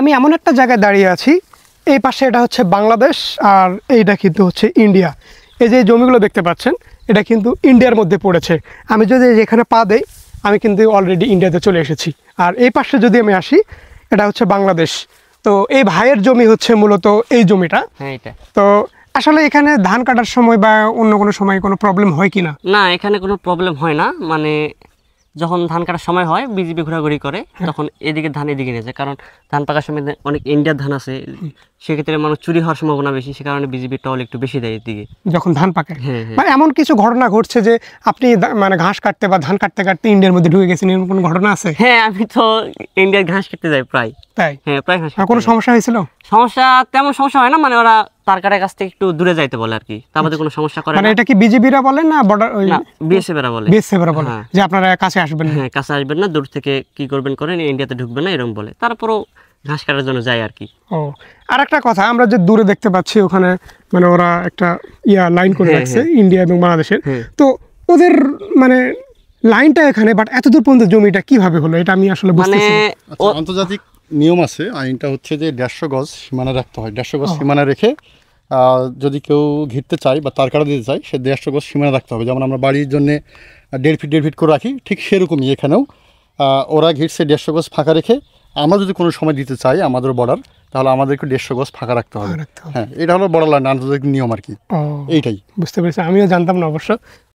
আমি এমন একটা জায়গায় দাঁড়িয়ে আছি, এই পাশে এটা হচ্ছে বাংলাদেশ আর এইটা কিন্তু হচ্ছে ইন্ডিয়া। এই যে জমিগুলো দেখতে পাচ্ছেন এটা কিন্তু ইন্ডিয়ার মধ্যে পড়েছে। আমি যদি এখানে পা দেই আমি কিন্তু অলরেডি ইন্ডিয়াতে চলে এসেছি। আর এই পাশে যদি আমি আসি এটা হচ্ছে বাংলাদেশ। তো এই ভাইয়ের জমি হচ্ছে মূলত এই জমিটা। হ্যাঁ এটা তো আসলে এখানে ধান কাটার সময় বা অন্য কোনো সময় কোনো প্রবলেম হয় কি না? না, এখানে কোনো প্রবলেম হয় না। মানে যখন ধান কাটার সময় হয় বিজিবি ঘোরাঘুরি করে, তখন এদিকে ধান এদিকে নিয়ে যায়। কারণ ধান পাকার সময় অনেক ইন্ডিয়ার ধান আছে, সেক্ষেত্রে মানুষ চুরি হওয়ার সম্ভাবনা বেশি, সে কারণে বিজিবি টল একটু বেশি দেয় এদিকে যখন ধান পাকে। হ্যাঁ, হ্যাঁ। মানে এমন কিছু ঘটনা ঘটছে যে আপনি মানে ঘাস কাটতে বা ধান কাটতে কাটতে ইন্ডিয়ার মধ্যে ঢুকে গেছেন, এরকম কোনো ঘটনা আছে? হ্যাঁ, আমি তো ইন্ডিয়ার ঘাস কাটতে যাই প্রায়। তাই? হ্যাঁ, প্রায় ঘাস আর কোনো সমস্যা হয়েছিল? সমস্যা তেমন সমস্যা হয় না, মানে ওরা তার কাটার কাছ থেকে একটু দূরে যাইতে বলে আর কি, তার মধ্যে কোনো সমস্যা করে মানে না। এটা কি বিজিবিরা বলেন না বর্ডার না, বিএসএফরা বলে। বিএসএফরা বলে হ্যাঁ। যে আপনারা কাছে আসবেন না? হ্যাঁ, কাছে আসবেন না, দূর থেকে কি করবেন করেন, ইন্ডিয়াতে ঢুকবেন না এরকম বলে। তারপরও ঘাস কাটার জন্য যায় আর কি। ও, আর একটা কথা, আমরা যে দূরে দেখতে পাচ্ছি ওখানে মানে ওরা একটা লাইন করে রাখছে ইন্ডিয়া এবং বাংলাদেশের। তো ওদের মানে লাইনটা এখানে, বাট এত দূর পর্যন্ত জমিটা কিভাবে হলো এটা আমি আসলে বুঝতেছি না। আচ্ছা, আন্তর্জাতিক নিয়ম আছে, আইনটা হচ্ছে যে 150 গজ সীমানা রাখতে হয়। 150 গজ সীমানা রেখে যদি কেউ ঘিরতে চায় বা তার কাটা দিতে চায়, সে 150 গজ সীমানা রাখতে হবে। যেমন আমরা বাড়ির জন্য 1.5 ফিট করে রাখি, ঠিক সেরকমই এখানেও ওরা ঘিরছে 150 গজ ফাঁকা রেখে। আমরা যদি কোনো সময় দিতে চাই আমাদের বর্ডার, তাহলে আমাদেরকে 150 গজ ফাঁকা রাখতে হবে। হ্যাঁ, এটা হলো বর্ডার লাইন, আন্তর্জাতিক নিয়ম আর কি। এইটাই বুঝতে পেরেছি, আমিও জানতাম না অবশ্য।